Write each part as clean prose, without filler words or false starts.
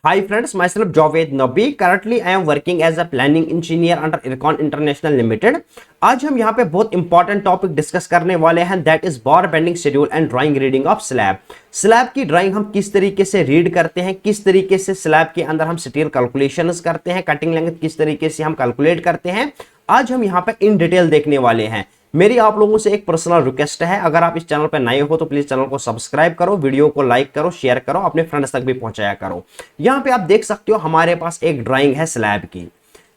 Hi friends, myself Javed Nabi. Currently I am working as a planning engineer under Ircon International Limited. आज हम यहाँ पे बहुत important topic discuss करने वाले हैं, that is bar bending schedule and drawing reading of slab. Slab की drawing हम किस तरीके से रीड करते हैं, किस तरीके से स्लैब के अंदर हम स्टील कैलकुलेशंस करते हैं, कटिंग लेंथ किस तरीके से हम कैलकुलेट करते हैं, आज हम यहाँ पे इन डिटेल देखने वाले हैं। मेरी आप लोगों से एक पर्सनल रिक्वेस्ट है, अगर आप इस चैनल पर नए हो तो प्लीज चैनल को सब्सक्राइब करो, वीडियो को लाइक करो, शेयर करो, अपने फ्रेंड्स तक भी पहुंचाया करो। यहाँ पे आप देख सकते हो हमारे पास एक ड्राइंग है स्लैब की।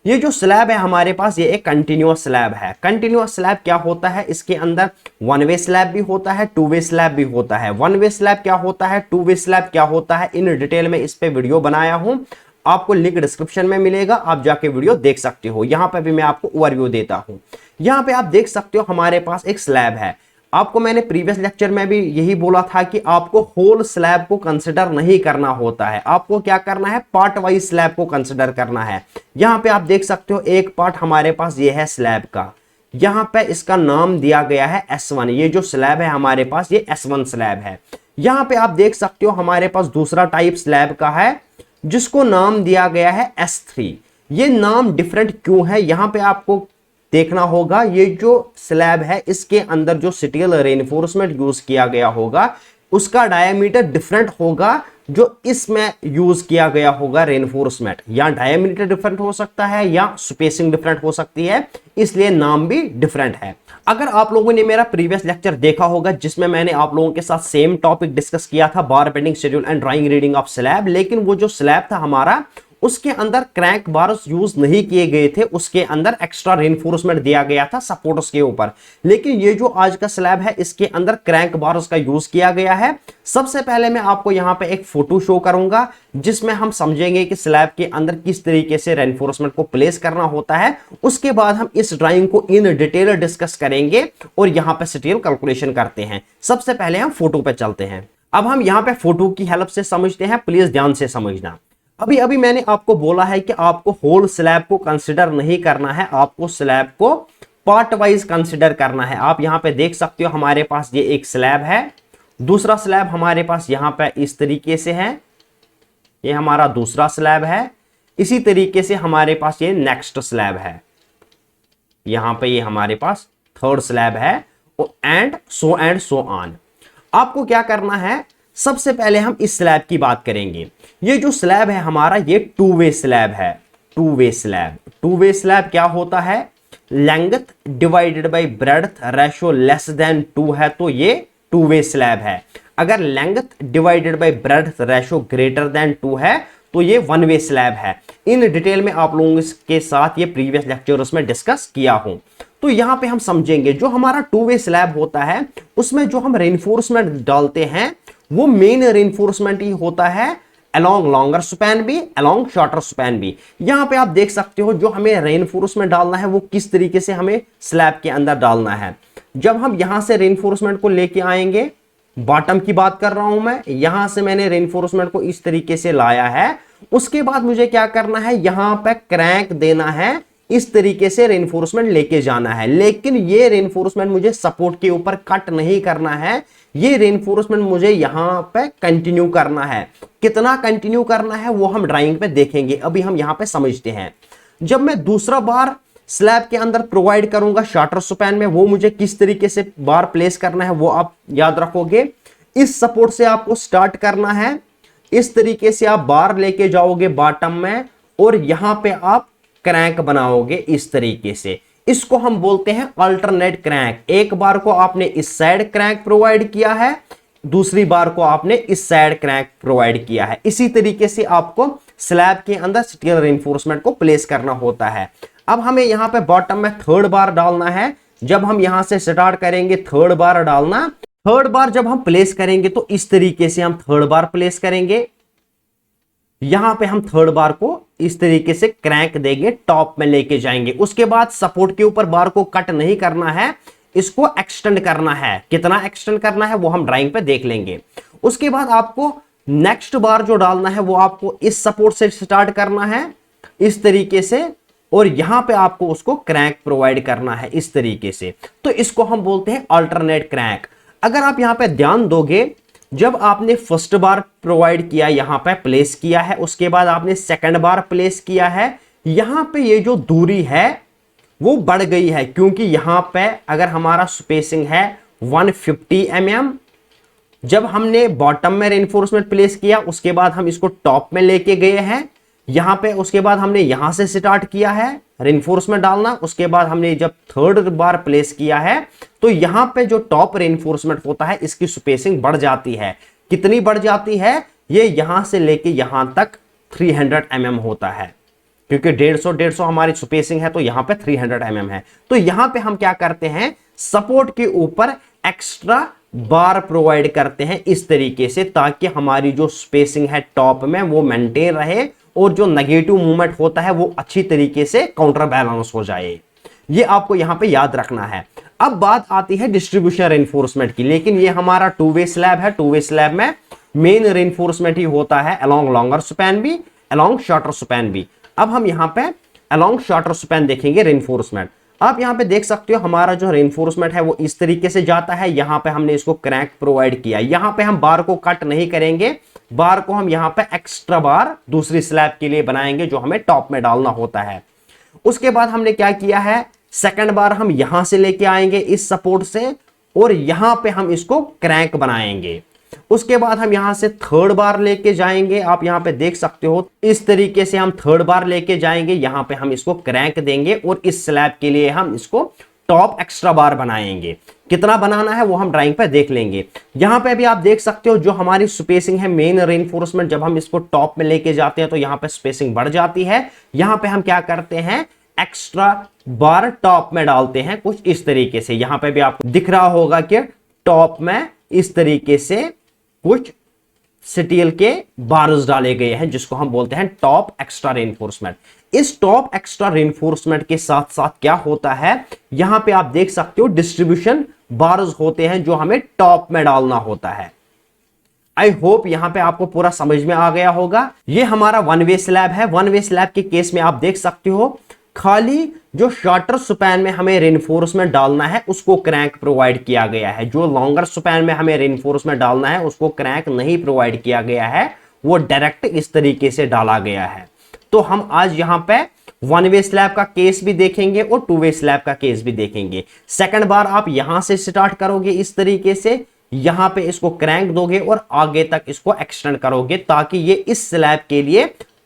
ये जो स्लैब है हमारे पास, ये एक कंटिन्यूअस स्लैब है। कंटिन्यूअस स्लैब क्या होता है, इसके अंदर वन वे स्लैब भी होता है, टू वे स्लैब भी होता है। वन वे स्लैब क्या होता है, टू वे स्लैब क्या होता है, इन डिटेल में इस पे वीडियो बनाया हूं, आपको लिंक डिस्क्रिप्शन में मिलेगा, आप जाके वीडियो देख सकते हो। यहां पे भी मैं आपको ओवरव्यू देता हूं। यहां पे आप देख सकते हो हमारे पास एक स्लैब है। आपको मैंने प्रीवियस लेक्चर में भी यही बोला था कि आपको होल स्लैब को कंसिडर नहीं करना होता है, आपको क्या करना है, पार्ट वाइज स्लैब को कंसिडर करना है। यहां पे आप देख सकते हो एक पार्ट हमारे पास ये है स्लैब का, यहां पे इसका नाम दिया गया है S1। ये जो स्लैब है हमारे पास, ये S1 स्लैब है। यहां पे आप देख सकते हो हमारे पास दूसरा टाइप स्लैब का है जिसको नाम दिया गया है S3। ये नाम डिफरेंट क्यों है, यहां पे आपको देखना होगा। ये जो स्लैब है इसके अंदर जो स्टील रेनफोर्समेंट यूज किया गया होगा उसका डायमीटर डिफरेंट होगा जो इसमें यूज किया गया होगा रेनफोर्समेंट। या डायमीटर डिफरेंट हो सकता है या स्पेसिंग डिफरेंट हो सकती है, इसलिए नाम भी डिफरेंट है। अगर आप लोगों ने मेरा प्रीवियस लेक्चर देखा होगा जिसमें मैंने आप लोगों के साथ सेम टॉपिक डिस्कस किया था, बार bending schedule and drawing reading of slab, लेकिन वो जो स्लैब था हमारा उसके अंदर क्रैंक बार्स यूज नहीं किए गए थे, उसके अंदर एक्स्ट्रा रेनफोर्समेंट दिया गया था सपोर्ट्स के ऊपर। लेकिन ये जो आज का स्लैब है इसके अंदर क्रैंक बार्स का यूज किया गया है। सबसे पहले मैं आपको यहां पे एक फोटो शो करूंगा जिसमें हम समझेंगे कि स्लैब के अंदर किस तरीके से रेनफोर्समेंट को प्लेस करना होता है। उसके बाद हम इस ड्राइंग को इन डिटेल डिस्कस करेंगे और यहां पे स्टील कैलकुलेशन करते हैं। सबसे पहले हम फोटो पे चलते हैं। अब हम यहां पे फोटो की हेल्प से समझते हैं, प्लीज ध्यान से समझना। अभी अभी मैंने आपको बोला है कि आपको होल स्लैब को कंसिडर नहीं करना है, आपको स्लैब को पार्ट वाइज कंसिडर करना है। आप यहां पे देख सकते हो हमारे पास ये एक स्लैब है, दूसरा स्लैब हमारे पास यहां पे इस तरीके से है, ये हमारा दूसरा स्लैब है। इसी तरीके से हमारे पास ये नेक्स्ट स्लैब है, यहां पे ये हमारे पास थर्ड स्लैब है, एंड सो ऑन। आपको क्या करना है, सबसे पहले हम इस स्लैब की बात करेंगे। ये जो स्लैब है हमारा, ये टू वे स्लैब है। Two way slab, two way slab क्या होता है, length divided by breadth ratio less than 2 है तो ये टू वे स्लैब है। अगर length divided by breadth ratio greater than 2 है तो ये वन वे स्लैब है। इन डिटेल में आप लोगों के साथ ये प्रीवियस लेक्चर्स में डिस्कस किया हूं। तो यहां पे हम समझेंगे जो हमारा टू वे स्लैब होता है उसमें जो हम रेनफोर्समेंट डालते हैं वो मेन रेनफोर्समेंट ही होता है अलोंग लॉन्गर स्पैन भी, अलोंग शॉर्टर स्पैन भी। यहां पे आप देख सकते हो जो हमें रेनफोर्समेंट डालना है वो किस तरीके से हमें स्लैब के अंदर डालना है। जब हम यहां से रेनफोर्समेंट को लेके आएंगे, बॉटम की बात कर रहा हूं मैं, यहां से मैंने रेनफोर्समेंट को इस तरीके से लाया है। उसके बाद मुझे क्या करना है, यहां पे क्रैंक देना है, इस तरीके से रेनफोर्समेंट लेके जाना है। लेकिन ये रेनफोर्समेंट मुझे सपोर्ट के ऊपर कट नहीं करना है, ये रेनफोर्समेंट मुझे यहां पे कंटिन्यू करना है। कितना कंटिन्यू करना है वो हम ड्राइंग पे देखेंगे, अभी हम यहां पे समझते हैं। जब मैं दूसरा बार स्लैब के अंदर प्रोवाइड करूंगा शॉर्टर स्पैन में, वो मुझे किस तरीके से बार प्लेस करना है वो आप याद रखोगे। इस सपोर्ट से आपको स्टार्ट करना है, इस तरीके से आप बार लेके जाओगे बॉटम में और यहां पे आप क्रैंक बनाओगे इस तरीके से। इसको हम बोलते हैं अल्टरनेट क्रैंक। एक बार को आपने इस साइड क्रैंक प्रोवाइड किया है, दूसरी बार को आपने इस साइड क्रैंक प्रोवाइड किया है। इसी तरीके से आपको स्लैब के अंदर स्टील रेनफोर्समेंट को प्लेस करना होता है। अब हमें यहां पे बॉटम में थर्ड बार डालना है। जब हम यहां से स्टार्ट करेंगे थर्ड बार डालना, थर्ड बार जब हम प्लेस करेंगे तो इस तरीके से हम थर्ड बार प्लेस करेंगे। यहां पे हम थर्ड बार को इस तरीके से क्रैंक देंगे, टॉप में लेके जाएंगे। उसके बाद सपोर्ट के ऊपर बार को कट नहीं करना है, इसको एक्सटेंड करना है। कितना एक्सटेंड करना है वो हम ड्राइंग पे देख लेंगे। उसके बाद आपको नेक्स्ट बार जो डालना है वो आपको इस सपोर्ट से स्टार्ट करना है इस तरीके से, और यहां पे आपको उसको क्रैंक प्रोवाइड करना है इस तरीके से। तो इसको हम बोलते हैं अल्टरनेट क्रैंक। अगर आप यहां पे ध्यान दोगे जब आपने फर्स्ट बार प्रोवाइड किया, यहां पे प्लेस किया है, उसके बाद आपने सेकंड बार प्लेस किया है, यहां पे ये जो दूरी है वो बढ़ गई है, क्योंकि यहां पे अगर हमारा स्पेसिंग है 150 mm, जब हमने बॉटम में रेनफोर्समेंट प्लेस किया उसके बाद हम इसको टॉप में लेके गए हैं यहां पे, उसके बाद हमने यहां से स्टार्ट किया है रेनफोर्समेंट डालना, उसके बाद हमने जब थर्ड बार प्लेस किया है तो यहां पे जो टॉप रेनफोर्समेंट होता है इसकी स्पेसिंग बढ़ जाती है। कितनी बढ़ जाती है? ये यहां से लेके यहां तक 300 mm होता है, क्योंकि 150 हमारी स्पेसिंग है तो यहां पे 300 mm है। तो यहां पे हम क्या करते हैं, सपोर्ट के ऊपर एक्स्ट्रा बार प्रोवाइड करते हैं इस तरीके से, ताकि हमारी जो स्पेसिंग है टॉप में वो मेंटेन रहे और जो नेगेटिव मूवमेंट होता है वो अच्छी तरीके से काउंटर बैलेंस हो जाए। ये आपको यहां पे याद रखना है। अब बात आती है डिस्ट्रीब्यूशन रेनफोर्समेंट की, लेकिन ये हमारा टू वे स्लैब है। टू वे स्लैब में मेन रेनफोर्समेंट ही होता है अलोंग लॉन्गर स्पैन भी, अलोंग शॉर्टर स्पैन भी। अब हम यहां पे अलोंग शॉर्टर स्पैन देखेंगे रेनफोर्समेंट। आप यहां पे देख सकते हो हमारा जो रेनफोर्समेंट है वो इस तरीके से जाता है। यहां पे हमने इसको क्रैंक प्रोवाइड किया, यहां पे हम बार को कट नहीं करेंगे, बार को हम यहां पे एक्स्ट्रा बार दूसरी स्लैब के लिए बनाएंगे जो हमें टॉप में डालना होता है। उसके बाद हमने क्या किया है, सेकंड बार हम यहां से लेके आएंगे इस सपोर्ट से और यहां पे हम इसको क्रैंक बनाएंगे। उसके बाद हम यहां से थर्ड बार लेके जाएंगे, आप यहां पे देख सकते हो इस तरीके से हम थर्ड बार लेके जाएंगे, यहां पे हम इसको क्रैंक देंगे और इस स्लैब के लिए हम इसको टॉप एक्स्ट्रा बार बनाएंगे। कितना बनाना है वो हम ड्राइंग पे देख लेंगे। यहां पे भी आप देख सकते हो जो हमारी स्पेसिंग है मेन रेनफोर्समेंट, जब हम इसको टॉप में लेके जाते हैं तो यहां पे स्पेसिंग बढ़ जाती है। यहां पे हम क्या करते हैं, एक्स्ट्रा बार टॉप में डालते हैं कुछ इस तरीके से। यहां पे भी आपको दिख रहा होगा कि टॉप में इस तरीके से कुछ स्टील के बार्स डाले गए हैं जिसको हम बोलते हैं टॉप एक्स्ट्रा रेनफोर्समेंट। इस टॉप एक्स्ट्रा रेनफोर्समेंट के साथ साथ क्या होता है, यहां पे आप देख सकते हो डिस्ट्रीब्यूशन बार्स होते हैं जो हमें टॉप में डालना होता है। आई होप यहां पे आपको पूरा समझ में आ गया होगा। ये हमारा वन वे स्लैब है। वन वे स्लैब के केस में आप देख सकते हो खाली जो शॉर्टर स्पैन में हमें रेनफोर्समेंट डालना है उसको क्रैंक प्रोवाइड किया गया है, जो लॉन्गर स्पैन में हमें रेनफोर्समेंट डालना है उसको क्रैंक नहीं प्रोवाइड किया गया है, वो डायरेक्ट इस तरीके से डाला गया है। तो हम आज यहां पे वन वे स्लैब का केस भी देखेंगे और टू वे स्लैब का केस भी देखेंगे। सेकंड बार आप यहां से स्टार्ट करोगे इस तरीके से, यहां पे इसको क्रैंक दोगे और आगे तक इसको एक्सटेंड करोगे ताकि ये इस स्लैब के लिए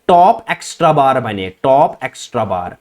टॉप एक्स्ट्रा बार बने, टॉप एक्स्ट्रा बार।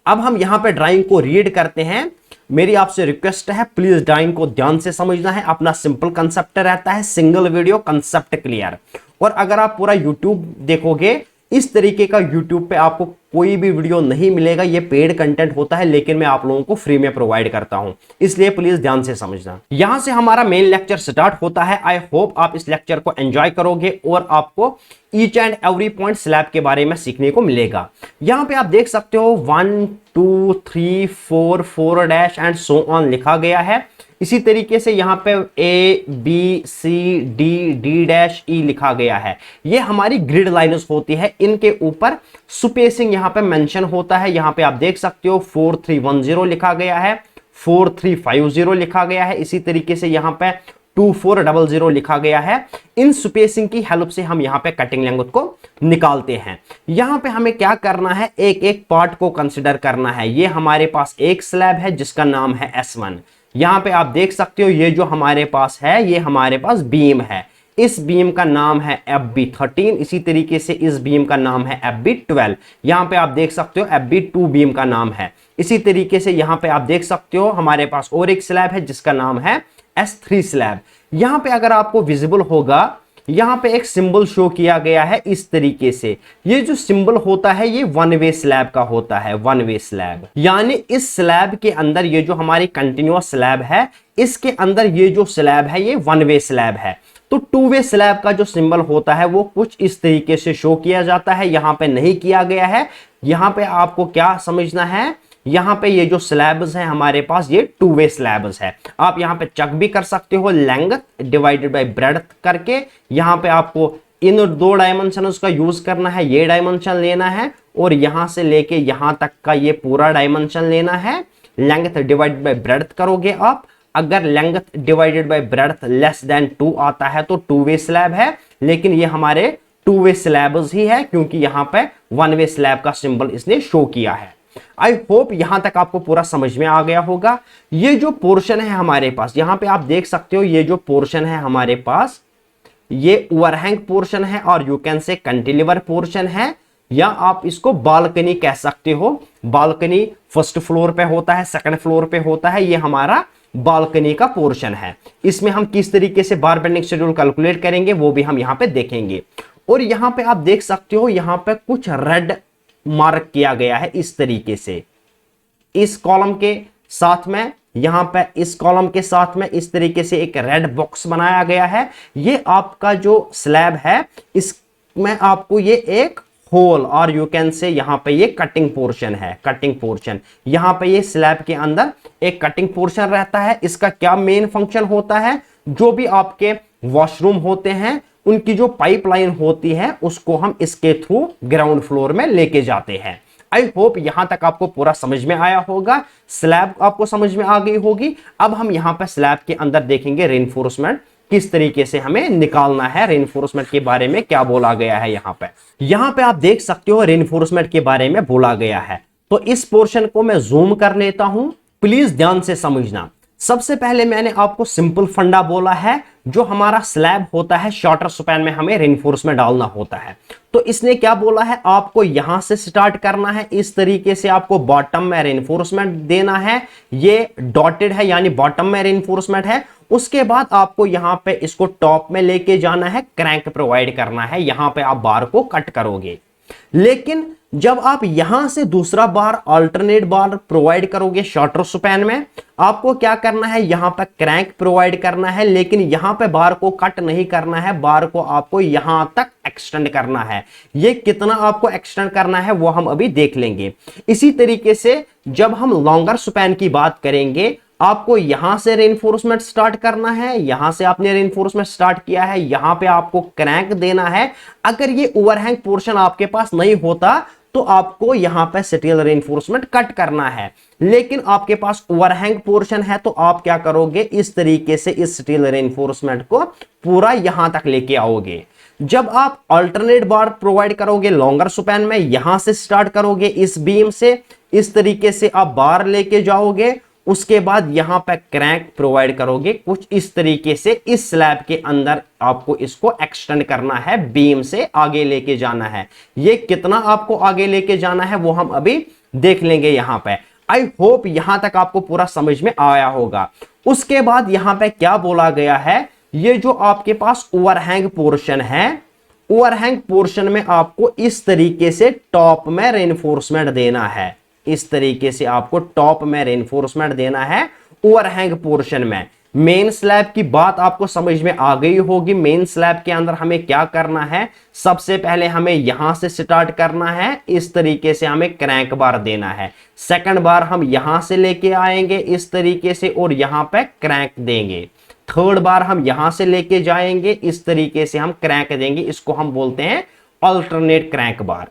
अब हम यहां पे ड्राइंग को रीड करते हैं। मेरी आपसे रिक्वेस्ट है प्लीज ड्राइंग को ध्यान से समझना है। अपना सिंपल कंसेप्ट रहता है, सिंगल वीडियो कंसेप्ट क्लियर। और अगर आप पूरा यूट्यूब देखोगे इस तरीके का यूट्यूब पे आपको कोई भी वीडियो नहीं मिलेगा, ये पेड कंटेंट होता है लेकिन मैं आप लोगों को फ्री में प्रोवाइड करता हूं, इसलिए प्लीज ध्यान से समझना। यहां से हमारा मेन लेक्चर स्टार्ट होता है। आई होप आप इस लेक्चर को एंजॉय करोगे और आपको each and every point slab के बारे में सीखने को मिलेगा। यहां पे आप देख सकते हो 1 2 3 4 4 डैश एंड सो ऑन लिखा गया है। इसी तरीके से यहां पे A B C D D dash E लिखा गया है। ये हमारी ग्रिड लाइन्स होती है, इनके ऊपर स्पेसिंग यहां पे मेंशन होता है। यहां पे आप देख सकते हो 4310 लिखा गया है, 4350 लिखा गया है, इसी तरीके से यहां पे 2400 लिखा गया है। इन स्पेसिंग की हेल्प से हम यहां पे कटिंग लेंथ को निकालते हैं। यहां पे हमें क्या करना है, एक एक पार्ट को कंसिडर करना है। ये हमारे पास एक स्लैब है जिसका नाम है S1। यहां पे आप देख सकते हो ये जो हमारे पास है ये हमारे पास बीम है, इस बीम का नाम है FB13, इसी तरीके से इस बीम का नाम है FB12। यहां पे आप देख सकते हो FB2 बीम का नाम है। इसी तरीके से यहां पे आप देख सकते हो हमारे पास और एक स्लैब है जिसका नाम है S3 स्लैब। यहां पे अगर आपको विजिबल होगा यहां पे एक सिंबल शो किया गया है इस तरीके से। ये जो सिंबल होता है ये वन वे स्लैब का होता है, वन वे स्लैब। यानी इस स्लैब के अंदर ये जो हमारी कंटिन्यूअस स्लैब है इसके अंदर ये जो स्लैब है ये वन वे स्लैब है। तो टू वे स्लैब का जो सिंबल होता है वो कुछ इस तरीके से शो किया जाता है, यहां पे नहीं किया गया है। यहां पे आपको क्या समझना है, यहां पे ये जो स्लैब्स हैं हमारे पास ये टू वे स्लैब्स है। आप यहां पे चेक भी कर सकते हो लेंथ डिवाइडेड बाय ब्रेड्थ करके। यहां पे आपको इन दो डायमेंशंस का यूज करना है, ये डायमेंशन लेना है और यहां से लेके यहां तक का ये पूरा डायमेंशन लेना है। लेंथ डिवाइडेड बाय ब्रेड्थ करोगे आप, अगर length divided by breadth less than 2 आता है तो टू वे स्लैब है, लेकिन ये हमारे टू वे स्लैब्स ही है क्योंकि यहां पे वन वे स्लैब का सिंबल इसने शो किया है। आई होप यहां तक आपको पूरा समझ में आ गया होगा। ये जो पोर्शन है हमारे पास, यहां पे आप देख सकते हो ये जो पोर्शन है हमारे पास, ये ओवरहैंग पोर्शन है और you can say cantilever portion है, या आप इसको बालकनी कह सकते हो। बालकनी फर्स्ट फ्लोर पे होता है, सेकंड फ्लोर पे होता है, ये हमारा बालकनी का पोर्शन है। इसमें हम किस तरीके से बार बेंडिंग शेड्यूल कैलकुलेट करेंगे वो भी हम यहां पे देखेंगे। और यहां पे आप देख सकते हो यहां पे कुछ रेड मार्क किया गया है इस तरीके से, इस कॉलम के साथ में, यहां पे इस कॉलम के साथ में इस तरीके से एक रेड बॉक्स बनाया गया है। ये आपका जो स्लैब है इसमें आपको ये एक होल और यू कैन से यहां पे ये कटिंग पोर्शन है, कटिंग पोर्शन। यहां पे ये स्लैब के अंदर एक कटिंग पोर्शन रहता है। इसका क्या मेन फंक्शन होता है, जो भी आपके वॉशरूम होते हैं उनकी जो पाइपलाइन होती है उसको हम इसके थ्रू ग्राउंड फ्लोर में लेके जाते हैं। आई होप यहां तक आपको पूरा समझ में आया होगा, स्लैब आपको समझ में आ गई होगी। अब हम यहां पर स्लैब के अंदर देखेंगे रेनफोर्समेंट किस तरीके से हमें निकालना है, रेनफोर्समेंट के बारे में क्या बोला गया है। यहां पे आप देख सकते हो रेनफोर्समेंट के बारे में बोला गया है। तो इस पोर्शन को मैं जूम कर लेता हूं, प्लीज ध्यान से समझना। सबसे पहले मैंने आपको सिंपल फंडा बोला है, जो हमारा स्लैब होता है शॉर्टर स्पैन में हमें रेनफोर्समेंट डालना होता है। तो इसने क्या बोला है, आपको यहां से स्टार्ट करना है, इस तरीके से आपको बॉटम में रेनफोर्समेंट देना है। ये डॉटेड है यानी बॉटम में रेनफोर्समेंट है। उसके बाद आपको यहां पे इसको टॉप में लेके जाना है, क्रैंक प्रोवाइड करना है, यहां पे आप बार को कट करोगे। लेकिन जब आप यहां से दूसरा बार अल्टरनेट बार प्रोवाइड करोगे शॉर्टर स्पैन में, आपको क्या करना है, यहां पर क्रैंक प्रोवाइड करना है, लेकिन यहां पे बार को कट नहीं करना है, बार को आपको यहां तक एक्सटेंड करना है। ये कितना आपको एक्सटेंड करना है वो हम अभी देख लेंगे। इसी तरीके से जब हम लॉन्गर स्पैन की बात करेंगे, आपको यहां से रेनफोर्समेंट स्टार्ट करना है, यहां से आपने रेनफोर्समेंट स्टार्ट किया है, यहां पे आपको क्रैंक देना है। अगर ये ओवरहैंग पोर्शन आपके पास नहीं होता तो आपको यहां पे स्टील रेनफोर्समेंट कट करना है, लेकिन आपके पास ओवरहैंग पोर्शन है तो आप क्या करोगे, इस तरीके से इस स्टील रेनफोर्समेंट को पूरा यहां तक लेके आओगे। जब आप अल्टरनेट बार प्रोवाइड करोगे लॉन्गर स्पैन में, यहां से स्टार्ट करोगे इस बीम से, इस तरीके से आप बार लेके जाओगे, उसके बाद यहां पे क्रैंक प्रोवाइड करोगे कुछ इस तरीके से, इस स्लैब के अंदर आपको इसको एक्सटेंड करना है, बीम से आगे लेके जाना है। ये कितना आपको आगे लेके जाना है वो हम अभी देख लेंगे यहां पे। आई होप यहां तक आपको पूरा समझ में आया होगा। उसके बाद यहां पे क्या बोला गया है, ये जो आपके पास ओवरहैंग पोर्शन है, ओवरहैंग पोर्शन में आपको इस तरीके से टॉप में रेनफोर्समेंट देना है, इस तरीके से आपको टॉप में रेनफोर्समेंट देना है ओवरहैंग पोर्शन में। मेन स्लैब की बात आपको समझ में आ गई होगी। मेन स्लैब के अंदर हमें क्या करना है, सबसे पहले हमें यहां से स्टार्ट करना है, इस तरीके से हमें क्रैंक बार देना है। सेकंड बार हम यहां से लेके आएंगे इस तरीके से और यहां पे क्रैंक देंगे। थर्ड बार हम यहां से लेके जाएंगे, इस तरीके से हम क्रैंक देंगे, इसको हम बोलते हैं अल्टरनेट क्रैंक बार।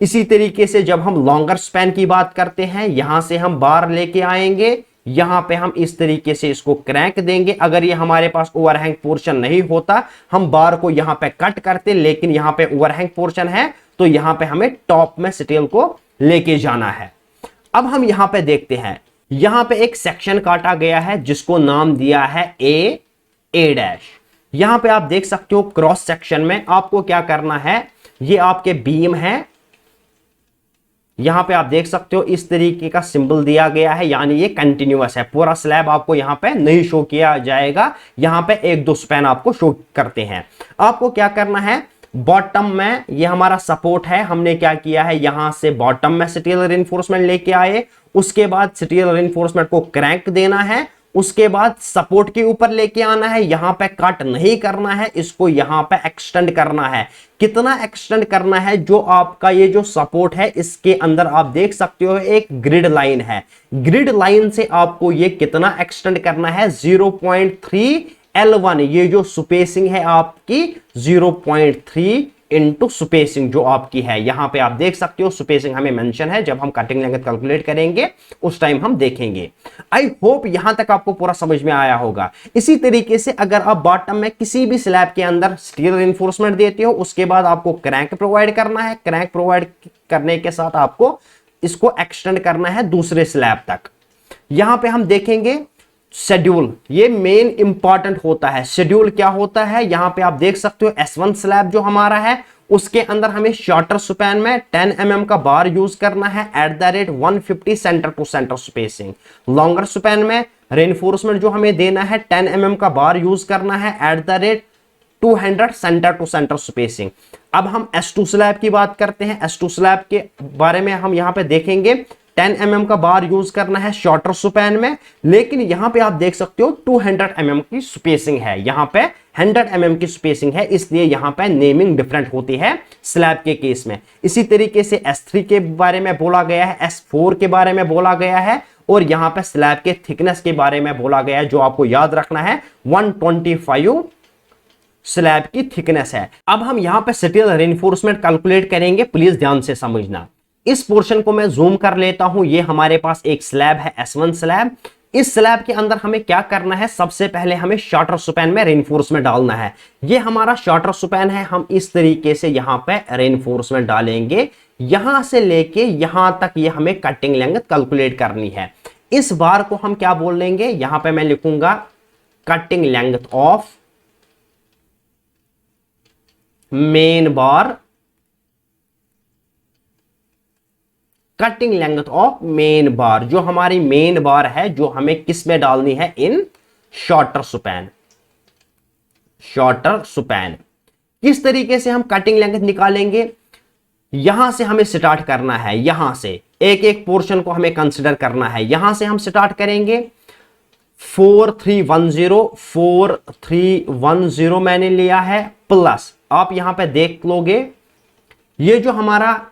इसी तरीके से जब हम लॉन्गर स्पैन की बात करते हैं, यहां से हम बार लेके आएंगे, यहां पे हम इस तरीके से इसको क्रैंक देंगे। अगर ये हमारे पास ओवरहैंग पोर्शन नहीं होता, हम बार को यहां पे कट करते, लेकिन यहां पे ओवरहैंग पोर्शन है तो यहां पे हमें टॉप में स्टील को लेके जाना है। अब हम यहां पे देखते हैं, यहां पे एक सेक्शन काटा गया है जिसको नाम दिया है ए डैश। यहां पे आप देख सकते हो क्रॉस सेक्शन में आपको क्या करना है, ये आपके बीम है, यहां पे आप देख सकते हो इस तरीके का सिंबल दिया गया है, यानी ये कंटिन्यूअस है। पूरा स्लैब आपको यहां पे नहीं शो किया जाएगा, यहां पे एक दो स्पैन आपको शो करते हैं। आपको क्या करना है, बॉटम में ये हमारा सपोर्ट है, हमने क्या किया है, यहां से बॉटम में स्टील रेनफोर्समेंट लेके आए, उसके बाद स्टील रेनफोर्समेंट को क्रैंक देना है, उसके बाद सपोर्ट के ऊपर लेके आना है, यहां पे कट नहीं करना है, इसको यहां पे एक्सटेंड करना है। कितना एक्सटेंड करना है, जो आपका ये जो सपोर्ट है इसके अंदर आप देख सकते हो एक ग्रिड लाइन है, ग्रिड लाइन से आपको ये कितना एक्सटेंड करना है, 0.3 L1, ये जो स्पेसिंग है आपकी 0.3 इनटू स्पेसिंग जो आपकी है, यहां पे आप देख सकते हो स्पेसिंग हमें मेंशन है, जब हम कटिंग लेंथ कैलकुलेट करेंगे उस टाइम हम देखेंगे। आई होप यहां तक आपको पूरा समझ में आया होगा। इसी तरीके से अगर आप बॉटम में किसी भी स्लैब के अंदर स्टील रिइंफोर्समेंट देते हो, उसके बाद आपको क्रैंक प्रोवाइड करना है, क्रैंक प्रोवाइड करने के साथ आपको इसको एक्सटेंड करना है दूसरे स्लैब तक। यहां पे हम देखेंगे शेड्यूल, ये मेन इंपॉर्टेंट होता है। शेड्यूल क्या होता है, यहां पे आप देख सकते हो S1 स्लैब जो हमारा है उसके अंदर हमें शॉर्टर स्पैन में 10 mm का बार यूज करना है at the rate 150 centre to centre spacing. Longer span में रेनफोर्समेंट जो हमें देना है 10 mm का बार यूज करना है at the rate 200 centre to centre spacing. अब हम S2 स्लैब की बात करते हैं। S2 स्लैब के बारे में हम यहां पे देखेंगे 10 mm का बार यूज करना है शॉर्टर स्पैन में, लेकिन यहां पे आप देख सकते हो 200 mm की स्पेसिंग है, यहां पे 100 mm की स्पेसिंग है, इसलिए यहां पे नेमिंग डिफरेंट होती है स्लैब के केस में। इसी तरीके से S3 के बारे में बोला गया है, S4 के बारे में बोला गया है, और यहां पे स्लैब के थिकनेस के बारे में बोला गया है, जो आपको याद रखना है 125 स्लैब की थिकनेस है। अब हम यहां पे स्टील रेनफोर्समेंट कैलकुलेट करेंगे, प्लीज ध्यान से समझना। इस पोर्शन को मैं जूम कर लेता हूं, ये हमारे पास एक स्लैब है S1 स्लैब। इस स्लैब के अंदर हमें क्या करना है, सबसे पहले हमें शॉर्टर स्पैन में रेनफोर्समेंट डालना है। ये हमारा शॉर्टर स्पैन है, हम इस तरीके से यहां पे रेनफोर्समेंट डालेंगे, यहां से लेके यहां तक ये हमें कटिंग लेंथ कैलकुलेट करनी है। इस बार को हम क्या बोल लेंगे, यहां पे मैं लिखूंगा cutting length of main bar, cutting length of main बार, जो हमारी मेन बार है जो हमें किस में डालनी है, इन शॉर्टर स्पैन। शॉर्टर स्पैन किस तरीके से हम कटिंग लेंथ निकालेंगे, यहां से हमें स्टार्ट करना है, यहां से एक एक पोर्शन को हमें कंसिडर करना है। यहां से हम स्टार्ट करेंगे 4310 मैंने लिया है, प्लस आप यहां पे देख लोगे ये जो हमारा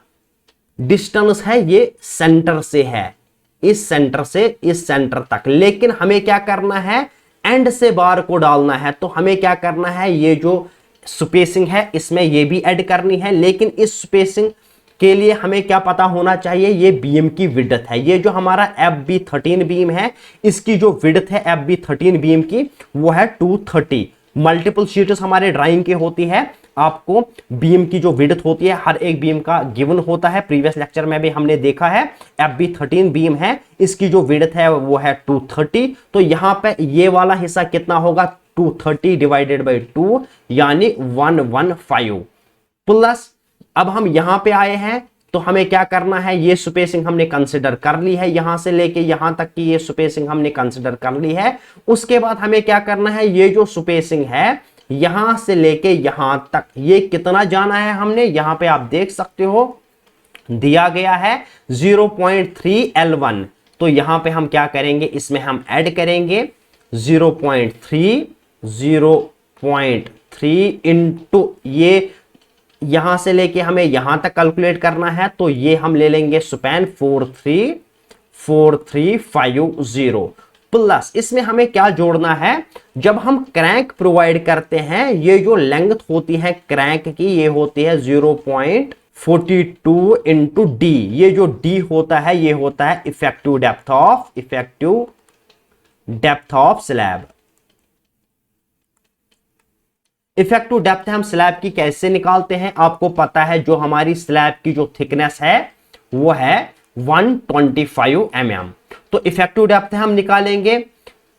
डिस्टेंस है ये सेंटर से है, इस सेंटर से इस सेंटर तक, लेकिन हमें क्या करना है, एंड से बार को डालना है। तो हमें क्या करना है, ये जो स्पेसिंग है इसमें ये भी ऐड करनी है, लेकिन इस स्पेसिंग के लिए हमें क्या पता होना चाहिए, ये बीम की विड्थ है। ये जो हमारा FB13 बीम है, इसकी जो विड्थ है FB13 बीम की वो है 230। मल्टीपल शीट्स हमारे ड्राइंग की होती है, आपको बीम की जो विड्थ होती है हर एक बीम का गिवन होता है, प्रीवियस लेक्चर में भी हमने देखा है। FB13 बीम है, इसकी जो विड्थ है वो है 230, तो यहां पे ये वाला हिस्सा कितना होगा, 230 डिवाइडेड बाई 2 यानी 115 प्लस। अब हम यहां पे आए हैं तो हमें क्या करना है, ये स्पेसिंग हमने कंसिडर कर ली है, यहां से लेके यहां तक की ये स्पेसिंग हमने कंसिडर कर ली है। उसके बाद हमें क्या करना है, ये जो स्पेसिंग है यहां से लेके यहां तक ये कितना जाना है हमने, यहां पे आप देख सकते हो दिया गया है 0.3 L1। तो यहां पे हम क्या करेंगे, इसमें हम ऐड करेंगे 0.3 इंटू ये यहां से लेके हमें यहां तक कैलकुलेट करना है, तो ये हम ले लेंगे स्पैन 4350 प्लस इसमें हमें क्या जोड़ना है, जब हम क्रैंक प्रोवाइड करते हैं ये जो लेंथ होती है क्रैंक की ये होती है 0.42 इंटू डी। ये जो डी होता है ये होता है effective depth of slab. Effective depth हम स्लैब की कैसे निकालते हैं, आपको पता है जो हमारी स्लैब की जो थिकनेस है वो है 125 mm। तो इफेक्टिव डेप्थ हम निकालेंगे,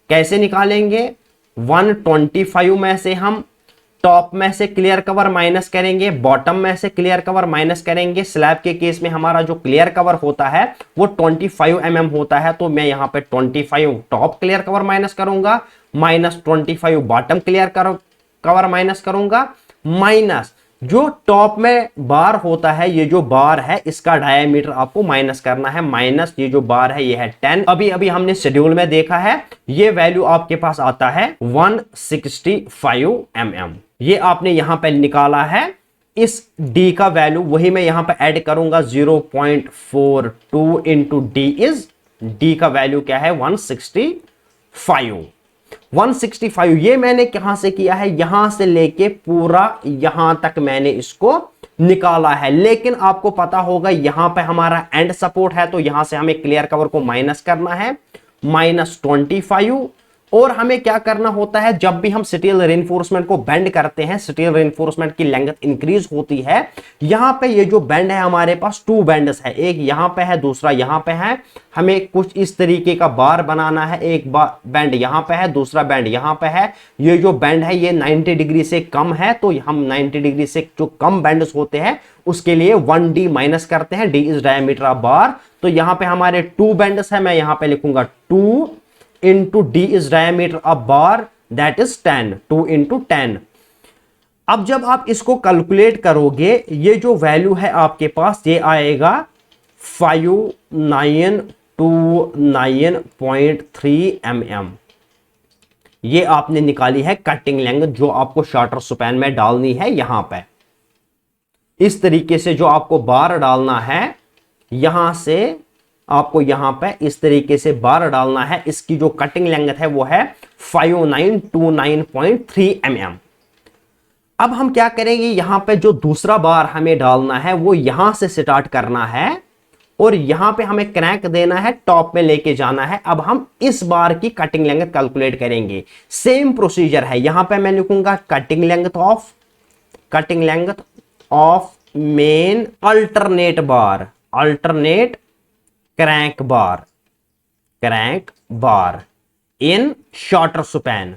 कैसे निकालेंगे, 125 में से हम टॉप में से क्लियर कवर माइनस करेंगे, बॉटम में से क्लियर कवर माइनस करेंगे। स्लैब के केस में हमारा जो क्लियर कवर होता है वो 25 mm होता है, तो मैं यहां पे 25 टॉप क्लियर कवर माइनस करूंगा, minus 25 bottom clear cover minus करूंगा, माइनस जो टॉप में बार होता है, ये जो बार है इसका डायमीटर आपको माइनस करना है, माइनस ये जो बार है ये है 10। अभी हमने शेड्यूल में देखा है, ये वैल्यू आपके पास आता है 165 mm। ये आपने यहां पे निकाला है। इस d का वैल्यू वही मैं यहां पे ऐड करूंगा 0.42 इंटू डी इज, d का वैल्यू क्या है 165। ये मैंने कहां से किया है, यहां से लेके पूरा यहां तक मैंने इसको निकाला है। लेकिन आपको पता होगा यहां पे हमारा एंड सपोर्ट है, तो यहां से हमें क्लियर कवर को माइनस करना है, -25। और हमें क्या करना होता है, जब भी हम स्टील रेनफोर्समेंट को बेंड करते हैं, स्टील रेनफोर्समेंट की लेंथ इंक्रीज होती है। यहां पे ये जो बेंड है हमारे पास 2 बेंड्स है, एक यहां पे है, दूसरा यहां पे है। हमें कुछ इस तरीके का बार बनाना है, एक बार बेंड यहां पे है, दूसरा बेंड यहां पे है। ये जो बेंड है ये 90 डिग्री से कम है, तो हम 90 डिग्री से जो कम बेंड्स होते हैं उसके लिए 1d माइनस करते हैं, d इज डायमीटर ऑफ बार। तो यहां पे हमारे 2 बेंड्स है, मैं यहां पे लिखूंगा 2 into D is diameter of bar, that is 10, 2 into 10। अब जब आप इसको कैलकुलेट करोगे, ये जो वैल्यू है आपके पास ये आएगा 5929.3 mm। ये आपने निकाली है कटिंग लेंथ, जो आपको शॉर्टर स्पैन में डालनी है। यहां पे इस तरीके से जो आपको बार डालना है, यहां से आपको यहां पे इस तरीके से बार डालना है। इसकी जो कटिंग लेंथ है वो है 5929.3 mm। अब हम क्या करेंगे, यहां पे जो दूसरा बार हमें डालना है वो यहां से स्टार्ट करना है और यहां पे हमें क्रैंक देना है, टॉप में लेके जाना है। अब हम इस बार की कटिंग लेंथ कैलकुलेट करेंगे। सेम प्रोसीजर है, यहां पे मैं लिखूंगा cutting length of main alternate bar, alternate crank bar in shorter span.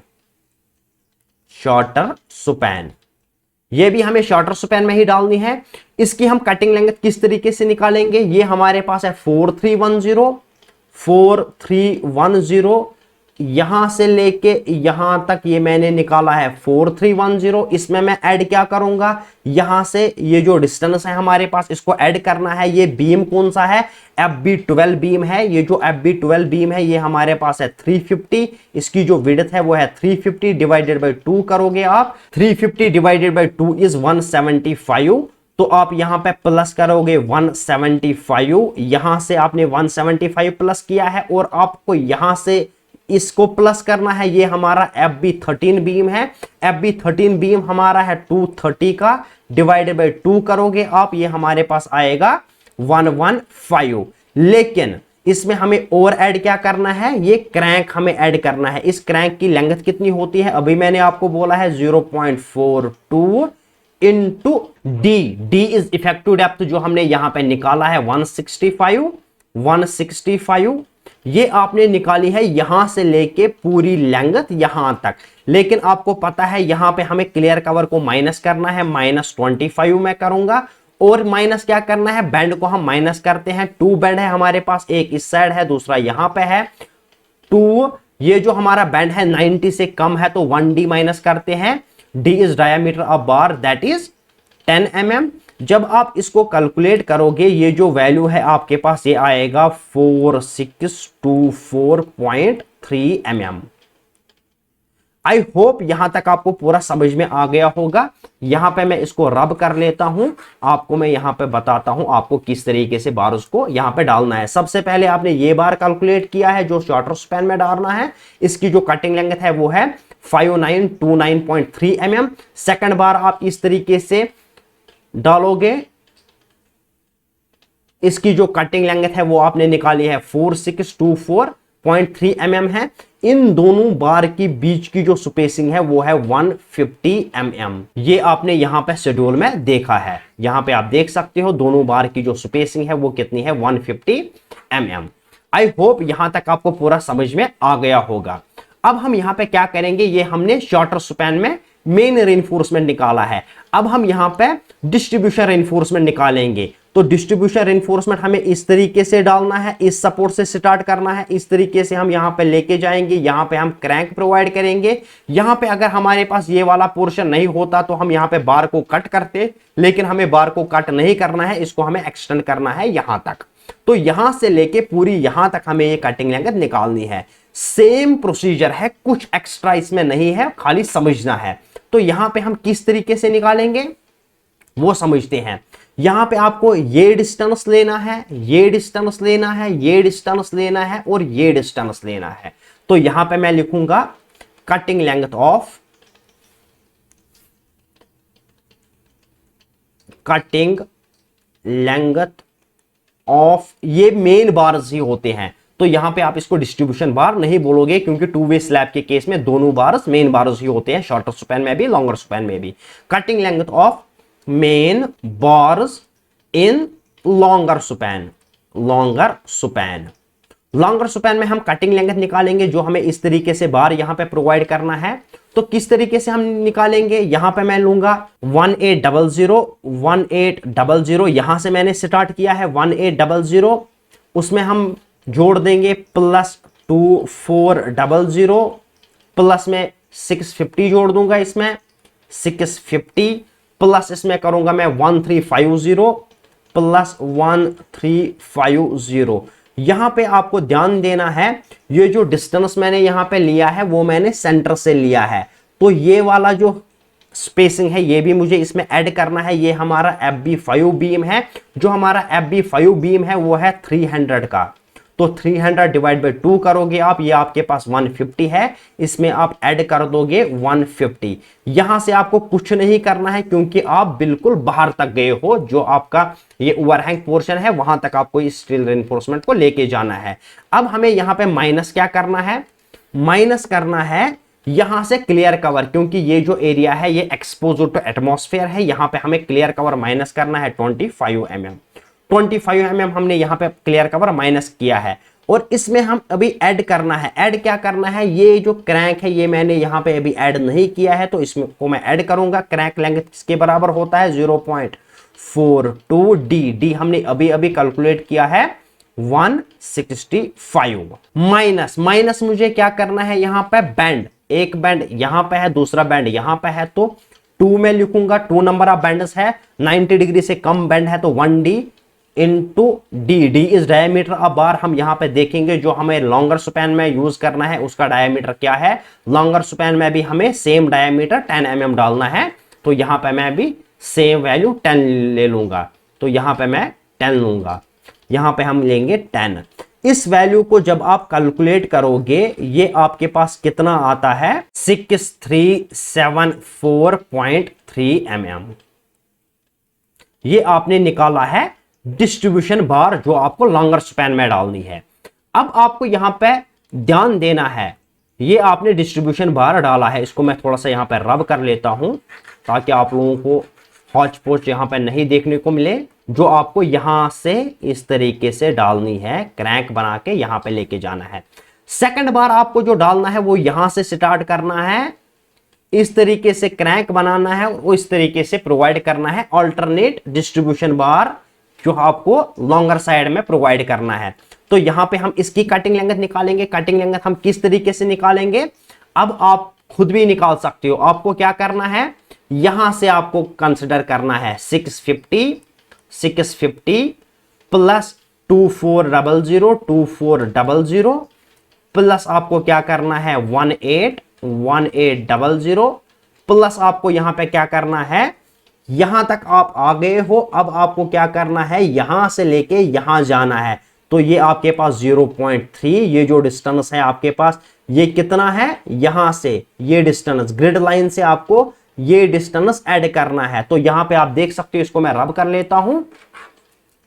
ये भी हमें शॉर्टर स्पैन में ही डालनी है। इसकी हम कटिंग लेंथ किस तरीके से निकालेंगे, ये हमारे पास है 4310, यहां से लेके यहां तक ये मैंने निकाला है 4310। इसमें मैं ऐड क्या करूंगा, यहां से ये जो डिस्टेंस है हमारे पास इसको ऐड करना है। ये बीम कौन सा है, FB12 बीम है। ये जो FB12 बीम है ये हमारे पास है 350। इसकी जो विड्थ है वो है 350 डिवाइडेड बाई 2 करोगे आप, 350 डिवाइडेड बाई 2 इज 175। तो आप यहां पे प्लस करोगे 175, यहां से आपने 175 प्लस किया है और आपको यहां से इसको प्लस करना है। ये हमारा FB13 बीम है, FB13 बीम हमारा है 230 का, डिवाइडेड बाई 2 करोगे आप, ये हमारे पास आएगा 115। लेकिन इसमें हमें और ऐड क्या करना है, ये क्रैंक हमें ऐड करना है। इस क्रैंक की लेंथ कितनी होती है, अभी मैंने आपको बोला है 0.42 into D is effective depth, जो हमने यहां पे निकाला है 165। ये आपने निकाली है यहां से लेके पूरी लेंथ यहां तक। लेकिन आपको पता है यहां पे हमें क्लियर कवर को माइनस करना है, -25 मैं करूंगा। और माइनस क्या करना है, बैंड को हम माइनस करते हैं। 2 बैंड है हमारे पास, एक इस साइड है, दूसरा यहां पे है 2। ये जो हमारा बैंड है 90 से कम है, तो 1d माइनस करते हैं, d is diameter of bar, that is 10 mm। जब आप इसको कैलकुलेट करोगे, ये जो वैल्यू है आपके पास ये आएगा 4624.3 mm। आई होप यहां तक आपको पूरा समझ में आ गया होगा। यहां पे मैं इसको रब कर लेता हूं, आपको मैं यहां पे बताता हूं आपको किस तरीके से बार उसको यहां पे डालना है। सबसे पहले आपने ये बार कैलकुलेट किया है जो शॉर्टर स्पैन में डालना है। इसकी जो कटिंग लेंथ है वो है 5929.3 mm। सेकंड बार आप इस तरीके से डालोगे, इसकी जो कटिंग लेंथ है वो आपने निकाली है 4624.3 mm है। इन दोनों बार की बीच की जो स्पेसिंग है वो है 150 mm। ये आपने यहां पे शेड्यूल में देखा है, यहां पे आप देख सकते हो दोनों बार की जो स्पेसिंग है वो कितनी है, 150 mm। आई होप यहां तक आपको पूरा समझ में आ गया होगा। अब हम यहां पे क्या करेंगे, ये हमने शॉर्टर स्पैन में मेन रेनफोर्समेंट निकाला है। अब हम यहां पे डिस्ट्रीब्यूशन रेनफोर्समेंट निकालेंगे। तो डिस्ट्रीब्यूशन रेनफोर्समेंट हमें इस तरीके से डालना है, इस सपोर्ट से स्टार्ट करना है, इस तरीके से हम यहां पे लेके जाएंगे। यहां पे हम क्रैंक प्रोवाइड करेंगे। यहां पे अगर हमारे पास ये वाला पोर्शन नहीं होता तो हम यहां पे बार को कट करते, लेकिन हमें बार को कट नहीं करना है, इसको हमें एक्सटेंड करना है यहां तक। तो यहां से लेके पूरी यहां तक हमें ये कटिंग लेंथ निकालनी है। सेम प्रोसीजर है, कुछ एक्स्ट्रा इसमें नहीं है, खाली समझना है। तो यहां पे हम किस तरीके से निकालेंगे वो समझते हैं। यहां पे आपको ये डिस्टेंस लेना है, ये डिस्टेंस लेना है, ये डिस्टेंस लेना है और ये डिस्टेंस लेना है। तो यहां पे मैं लिखूंगा cutting length of cutting length of, ये मेन बार्स ही होते हैं, तो यहां पे आप इसको डिस्ट्रीब्यूशन बार नहीं बोलोगे क्योंकि टू वे स्लैब के केस में दोनों बार्स मेन बार्स ही होते हैं, शॉर्टर स्पैन में भी लॉन्गर स्पैन में भी। Cutting length of main bars in longer span, longer span. Longer span में हम कटिंग लेंथ निकालेंगे जो हमें इस तरीके से बार यहां पे प्रोवाइड करना है। तो किस तरीके से हम निकालेंगे, यहां पे मैं लूंगा 1800 1800, यहां से मैंने स्टार्ट किया है 1800, उसमें हम जोड़ देंगे +2400, प्लस में 650 जोड़ दूंगा, इसमें 650 प्लस इसमें करूंगा मैं 1350 प्लस 1350। यहां पे आपको ध्यान देना है, ये जो डिस्टेंस मैंने यहां पे लिया है वो मैंने सेंटर से लिया है, तो ये वाला जो स्पेसिंग है ये भी मुझे इसमें ऐड करना है। ये हमारा FB5 बीम है, जो हमारा FB5 बीम है वो है 300 का, तो 300 डिवाइड बाई 2 करोगे आप, ये आपके पास 150 है, इसमें आप ऐड कर दोगे 150। यहां से आपको कुछ नहीं करना है क्योंकि आप बिल्कुल बाहर तक गए हो, जो आपका ये ओवरहैंग पोर्शन है वहां तक आपको इस स्टील रेनफोर्समेंट को लेके जाना है। अब हमें यहां पे माइनस क्या करना है, माइनस करना है यहां से क्लियर कवर, क्योंकि ये जो एरिया है ये एक्सपोज टू एटमॉस्फेयर है, यहां पे हमें क्लियर कवर माइनस करना है 25 mm। 25 mm हमने यहां पे क्लियर कवर माइनस किया है, और इसमें हम अभी ऐड करना है। ऐड क्या करना है, ये जो क्रैंक है ये मैंने यहां पे अभी ऐड नहीं किया है, तो इसमें को मैं ऐड करूंगा। क्रैंक लेंथ किसके बराबर होता है 0.42 डी हमने अभी अभी कैलकुलेट किया है 165। माइनस मुझे क्या करना है, यहां पे बैंड, एक बैंड यहां पे है, दूसरा बैंड यहां पे है, तो 2 में लिखूंगा, 2 नंबर ऑफ बैंड्स है, 90 डिग्री से कम बैंड है तो 1D into D is diameter of बार। हम यहां पे देखेंगे जो हमें लॉन्गर स्पैन में यूज करना है उसका डायमीटर क्या है, लॉन्गर स्पैन में भी हमें सेम डायमीटर 10 mm डालना है, तो यहां पे मैं भी सेम वैल्यू 10 ले लूंगा, तो यहां पे मैं 10 लूंगा, यहां पे हम लेंगे 10। इस वैल्यू को जब आप कैलकुलेट करोगे ये आपके पास कितना आता है 6374.3 mm। ये आपने निकाला है डिस्ट्रीब्यूशन बार जो आपको लॉन्गर स्पैन में डालनी है। अब आपको यहां पे ध्यान देना है, ये आपने डिस्ट्रीब्यूशन बार डाला है, इसको मैं थोड़ा सा यहां पे रब कर लेता हूं ताकि आप लोगों को हौच पोच यहां पे नहीं देखने को मिले। जो आपको यहां से इस तरीके से डालनी है, क्रैंक बना के यहां पे लेके जाना है। सेकंड बार आपको जो डालना है वो यहां से स्टार्ट करना है, इस तरीके से क्रैंक बनाना है और इस तरीके से प्रोवाइड करना है अल्टरनेट डिस्ट्रीब्यूशन बार जो आपको लॉन्गर साइड में प्रोवाइड करना है। तो यहां पे हम इसकी कटिंग लेंथ निकालेंगे। कटिंग लेंथ हम किस तरीके से निकालेंगे अब आप खुद भी निकाल सकते हो। आपको क्या करना है, यहां से आपको कंसिडर करना है 650 प्लस 2400 प्लस आपको क्या करना है 1800 प्लस आपको यहां पे क्या करना है, यहां तक आप आ गए हो, अब आपको क्या करना है यहां से लेके यहां जाना है, तो ये आपके पास 0.3, ये जो डिस्टेंस है आपके पास ये कितना है, यहां से ये डिस्टेंस ग्रिड लाइन से आपको ये डिस्टेंस ऐड करना है। तो यहां पे आप देख सकते हो, इसको मैं रब कर लेता हूं,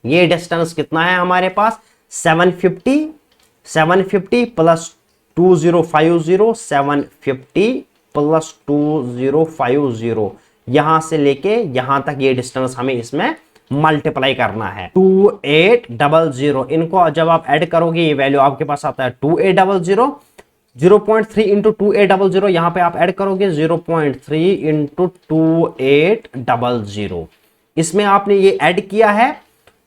ये डिस्टेंस कितना है हमारे पास 750 प्लस 2050 750 प्लस 2050, यहां से लेके यहां तक ये डिस्टेंस हमें इसमें मल्टीप्लाई करना है 2800। इनको जब आप ऐड करोगे ये वैल्यू आपके पास आता है 2800। 0.3 इंटू 2800 यहां पे आप ऐड करोगे 0.3 इंटू 2800, इसमें आपने ये ऐड किया है।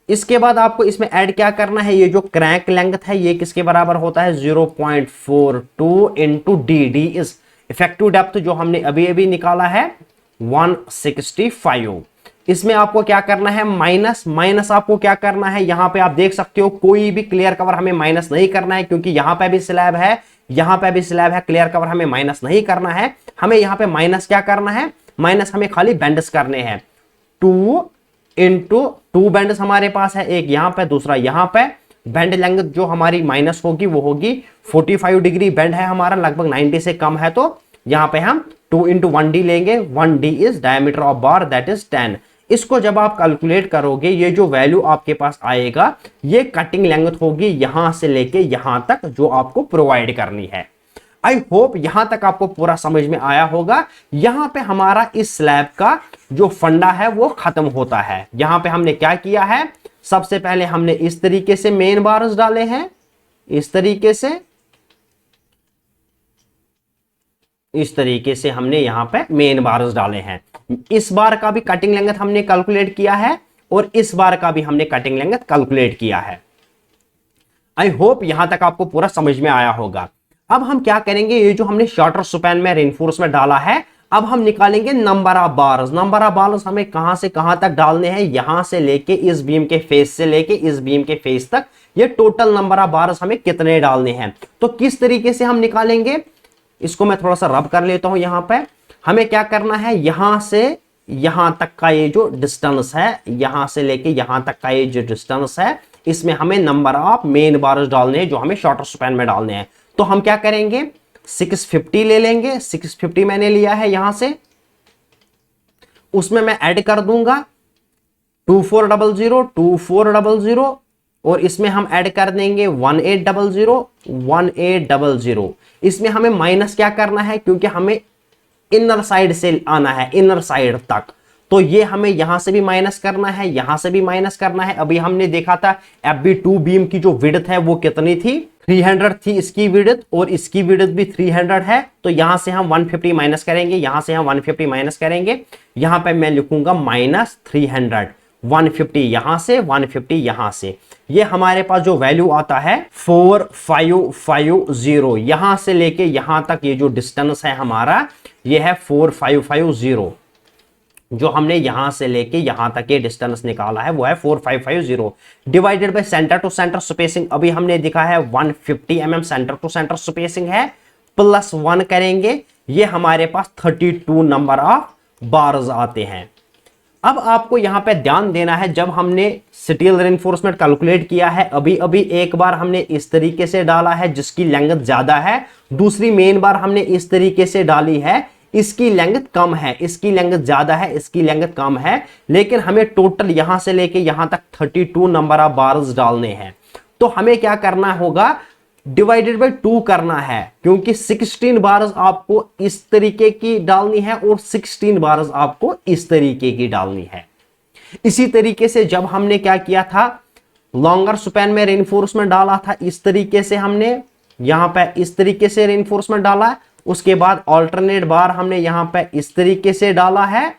इसके बाद आपको इसमें ऐड क्या करना है, ये जो क्रैंक लेंथ है ये किसके बराबर होता है 0.42 into D is effective depth जो हमने अभी अभी निकाला है 165। इसमें आपको क्या करना है माइनस आपको क्या करना है, यहां पे आप देख सकते हो कोई भी क्लियर कवर हमें माइनस नहीं करना है क्योंकि यहां पे भी स्लैब है, यहां पे भी स्लैब है, क्लियर कवर हमें माइनस नहीं करना है। हमें यहां पे माइनस क्या करना है, माइनस हमें खाली बैंड्स करने हैं 2 इंटू 2 बैंड्स हमारे पास है, एक यहां पे दूसरा यहां पे। बैंड लेंथ जो हमारी माइनस होगी वो होगी 45 डिग्री बैंड है हमारा, लगभग 90 से कम है, तो यहां पे हम 2 इंटू 1D लेंगे। 1D is diameter of bar that is 10। इसको जब आप कैलकुलेट करोगे, ये जो वैल्यू आपके पास आएगा ये कटिंग लेंथ होगी यहां से लेके यहां तक जो आपको प्रोवाइड करनी है। आई होप यहां तक आपको पूरा समझ में आया होगा। यहां पे हमारा इस स्लैब का जो फंडा है वो खत्म होता है। यहां पे हमने क्या किया है, सबसे पहले हमने इस तरीके से मेन बार्स डाले हैं, इस तरीके से हमने यहां पे मेन बार्स डाले हैं। इस बार का भी कटिंग लेंथ हमने कैलकुलेट किया है और इस बार का भी हमने कटिंग लेंथ कैलकुलेट किया है। आई होप यहां तक आपको पूरा समझ में आया होगा। अब हम क्या करेंगे, ये जो हमने शॉर्टर स्पैन में रेनफोर्समेंट डाला है, अब हम निकालेंगे number of bars. Number of bars हमें कहां से कहां तक डालने हैं, यहां से लेके इस बीम के फेस से लेके इस बीम के फेस तक, ये टोटल नंबर ऑफ बार्स हमें कितने डालने हैं। तो किस तरीके से हम निकालेंगे, इसको मैं थोड़ा सा रब कर लेता हूं। यहां पे हमें क्या करना है, यहां से यहां तक का ये जो डिस्टेंस है, यहां से लेके यहां तक का ये जो डिस्टेंस है, इसमें हमें नंबर ऑफ मेन बार्स डालने हैं जो हमें शॉर्टर स्पैन में डालने हैं। तो हम क्या करेंगे, 650 ले लेंगे। 650 मैंने लिया है यहां से, उसमें मैं ऐड कर दूंगा 2400 2400 और इसमें हम ऐड कर देंगे 1800 1800। इसमें हमें माइनस क्या करना है, क्योंकि हमें इनर साइड से आना है, इनर साइड तक, तो ये हमें यहां से भी माइनस करना है, यहां से भी माइनस करना है। अभी हमने देखा था FB2 बीम की जो विड्थ है वो कितनी थी, 300 थी इसकी विड्थ, और इसकी विड्थ भी 300 है। तो यहां से हम 150 माइनस करेंगे, यहां से हम 150 माइनस करेंगे। यहां पे मैं लिखूंगा -300, 150 यहां से 150 यहां से। ये हमारे पास जो वैल्यू आता है 4550, यहां से लेके यहां तक ये जो डिस्टेंस है हमारा, ये है 4550। जो हमने यहां से लेके यहां तक ये डिस्टेंस निकाला है वो है 4550 divided by centre to centre spacing. अभी हमने देखा है 150 mm centre to centre spacing है, +1 करेंगे, ये हमारे पास 32 नंबर ऑफ बार्स आते हैं। अब आपको यहां पे ध्यान देना है, जब हमने स्टील रेनफोर्समेंट कैलकुलेट किया है, अभी अभी एक बार हमने इस तरीके से डाला है जिसकी लेंथ ज्यादा है, दूसरी मेन बार हमने इस तरीके से डाली है, इसकी लेंथ कम है, इसकी लेंथ ज्यादा है, इसकी लेंथ कम है, लेकिन हमें टोटल यहां से लेके यहां तक 32 नंबर ऑफ बार्स डालने हैं। तो हमें क्या करना होगा, डिवाइडेड बाय 2 करना है, क्योंकि 16 बार्स आपको इस तरीके की डालनी है और 16 बार्स आपको इस तरीके की डालनी है। इसी तरीके से जब हमने क्या किया था, लॉन्गर स्पैन में रेनफोर्समेंट डाला था, इस तरीके से हमने यहां पे इस तरीके से रेनफोर्समेंट डाला, उसके बाद ऑल्टरनेट बार हमने यहां पे इस तरीके से डाला है।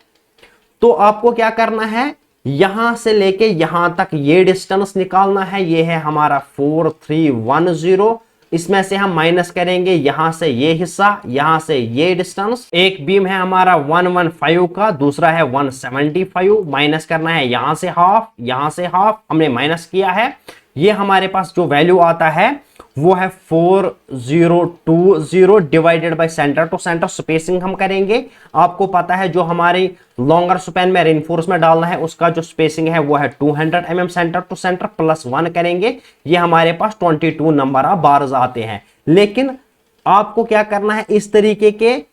तो आपको क्या करना है, यहां से लेके यहां तक ये डिस्टेंस निकालना है, ये है हमारा 4310। इसमें से हम माइनस करेंगे यहां से ये हिस्सा, यहां से ये डिस्टेंस। एक बीम है हमारा 115 का, दूसरा है 175, माइनस करना है यहां से हाफ, यहां से हाफ हमने माइनस किया है। ये हमारे पास जो वैल्यू आता है वो है 4020 divided by centre to centre spacing हम करेंगे। आपको पता है जो हमारी लॉन्गर स्पैन में रेनफोर्समेंट डालना है उसका जो स्पेसिंग है वो है 200 mm सेंटर टू सेंटर, +1 करेंगे, ये हमारे पास 22 नंबर ऑफ बार्स आते हैं। लेकिन आपको क्या करना है, इस तरीके के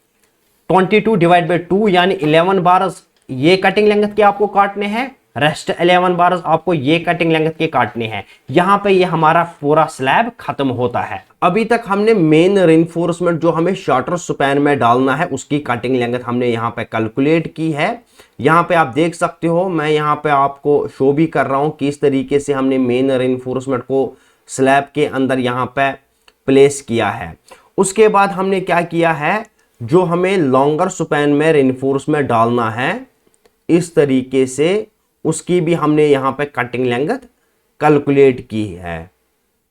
22 डिवाइड बाय 2 यानी 11 बार्स ये कटिंग लेंथ के आपको काटने हैं, रेस्ट 11 बार्स आपको ये कटिंग लेंथ के काटने हैं। यहां पे ये हमारा पूरा स्लैब खत्म होता है। अभी तक हमने मेन रेनफोर्समेंट जो हमें शॉर्टर स्पैन में डालना है उसकी कटिंग लेंथ हमने यहां पे कैलकुलेट की है। यहां पे आप देख सकते हो, मैं यहां पे आपको शो भी कर रहा हूं किस तरीके से हमने मेन रेनफोर्समेंट को स्लैब के अंदर यहां पे प्लेस किया है। उसके बाद हमने क्या किया है, जो हमें लॉन्गर स्पैन में रेनफोर्समेंट डालना है इस तरीके से, उसकी भी हमने यहां पे कटिंग लेंथ कैलकुलेट की है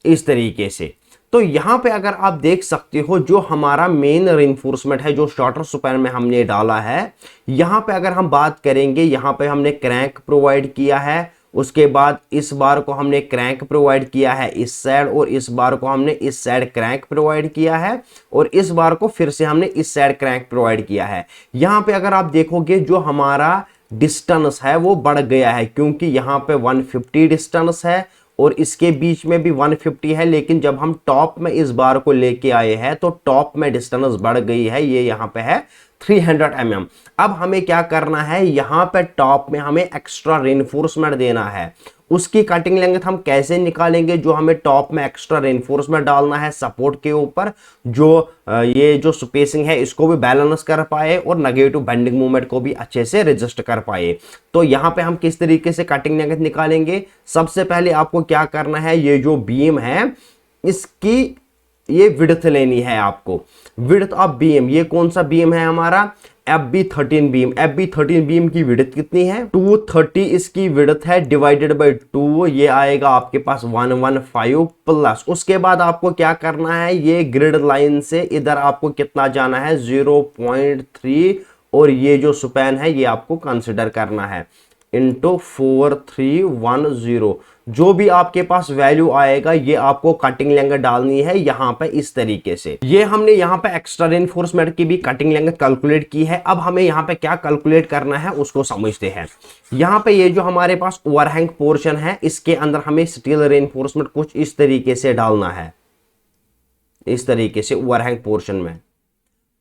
इस तरीके से। तो यहां पे अगर आप देख सकते हो, जो हमारा मेन रेनफोर्समेंट है जो शॉर्टर स्पैन में हमने डाला है, यहां पे अगर हम बात करेंगे, यहां पे हमने क्रैंक प्रोवाइड किया है, उसके बाद इस बार को हमने क्रैंक प्रोवाइड किया है इस साइड, और इस बार को हमने इस साइड क्रैंक प्रोवाइड किया है, और इस बार को फिर से हमने इस साइड क्रैंक प्रोवाइड किया है। यहां पे अगर आप देखोगे जो हमारा डिस्टेंस है वो बढ़ गया है, क्योंकि यहां पे 150 डिस्टेंस है और इसके बीच में भी 150 है, लेकिन जब हम टॉप में इस बार को लेके आए हैं तो टॉप में डिस्टेंस बढ़ गई है, ये यहां पे है 300 mm। अब हमें क्या करना है, यहां पे टॉप में हमें एक्स्ट्रा रेनफोर्समेंट देना है। उसकी कटिंग लेंथ हम कैसे निकालेंगे, जो हमें टॉप में एक्स्ट्रा रेनफोर्समेंट डालना है सपोर्ट के ऊपर, जो ये जो स्पेसिंग है इसको भी बैलेंस कर पाए और नेगेटिव बेंडिंग मूवमेंट को भी अच्छे से रजिस्ट कर पाए। तो यहां पे हम किस तरीके से कटिंग लेंथ निकालेंगे, सबसे पहले आपको क्या करना है, ये जो बीम है इसकी ये विड्थ लेनी है आपको, विड्थ ऑफ बीम। ये कौन सा बीम है हमारा, FB13 बीम। FB13 बीम की विड्थ कितनी है, 230 इसकी विड्थ है, डिवाइडेड बाय 2 ये आएगा आपके पास 115 प्लस। उसके बाद आपको क्या करना है, ये ग्रिड लाइन से इधर आपको कितना जाना है 0.3, और ये जो स्पैन है ये आपको कंसिडर करना है इंटू 4310। जो भी आपके पास वैल्यू आएगा ये आपको कटिंग लेंथ डालनी है यहां पे इस तरीके से। ये हमने यहां पे एक्स्ट्रा रेनफोर्समेंट की भी कटिंग लेंथ कैलकुलेट की है। अब हमें यहां पे क्या कैलकुलेट करना है उसको समझते हैं। यहां पे ये जो हमारे पास ओवरहैंग पोर्शन है इसके अंदर हमें स्टील रेनफोर्समेंट कुछ इस तरीके से डालना है, इस तरीके से ओवरहैंग पोर्शन में।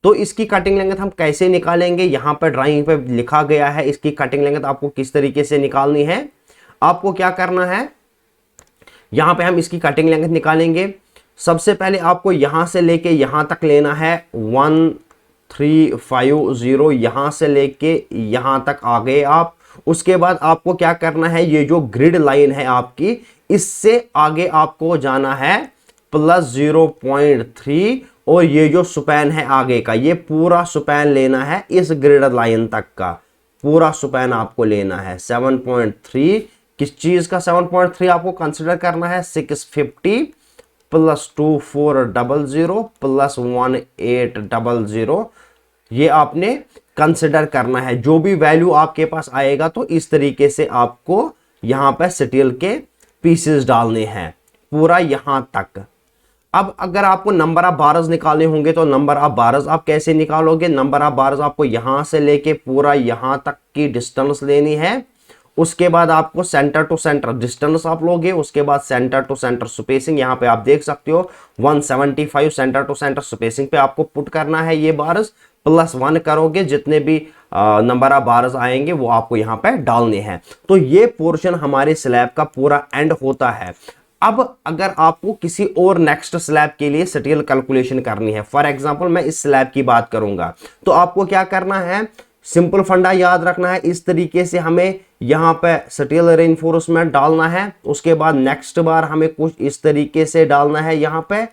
तो इसकी कटिंग लेंथ हम कैसे निकालेंगे, यहां पर ड्राइंग पे लिखा गया है इसकी कटिंग लेंथ आपको किस तरीके से निकालनी है। आपको क्या करना है, यहां पे हम इसकी कटिंग लेंथ निकालेंगे। सबसे पहले आपको यहां से लेके यहां तक लेना है 1350, यहां से लेके यहां तक आ गए आप। उसके बाद आपको क्या करना है, ये जो ग्रिड लाइन है आपकी इससे आगे आपको जाना है प्लस 0.3, और ये जो स्पैन है आगे का ये पूरा स्पैन लेना है इस ग्रिड लाइन तक का, पूरा स्पैन आपको लेना है 7.3। किस चीज का 7.3 आपको कंसिडर करना है, 650 प्लस 2400 प्लस 1800, ये आपने कंसिडर करना है। जो भी वैल्यू आपके पास आएगा तो इस तरीके से आपको यहां पे स्टील के पीसेस डालने हैं पूरा यहां तक। अब अगर आपको नंबर ऑफ बार्स निकालने होंगे तो नंबर ऑफ बार्स आप कैसे निकालोगे, नंबर ऑफ बार्स आपको यहां से लेके पूरा यहां तक की डिस्टेंस लेनी है। उसके बाद आपको सेंटर टू सेंटर डिस्टेंस आप लोगे, उसके बाद सेंटर टू सेंटर स्पेसिंग यहां पे आप देख सकते हो 175 सेंटर टू सेंटर स्पेसिंग पे आपको पुट करना है ये बार्स, प्लस 1 करोगे, जितने भी नंबर ऑफ बार्स आएंगे वो आपको यहां पे डालने हैं। तो ये पोर्शन हमारे स्लैब का पूरा एंड होता है। अब अगर आपको किसी और नेक्स्ट स्लैब के लिए स्टील कैलकुलेशन करनी है, फॉर एग्जांपल मैं इस स्लैब की बात करूंगा, तो आपको क्या करना है, सिंपल फंडा याद रखना है। इस तरीके से हमें यहां पे स्टील रेनफोर्समेंट डालना है। उसके बाद नेक्स्ट बार हमें कुछ इस तरीके से डालना है यहां पे,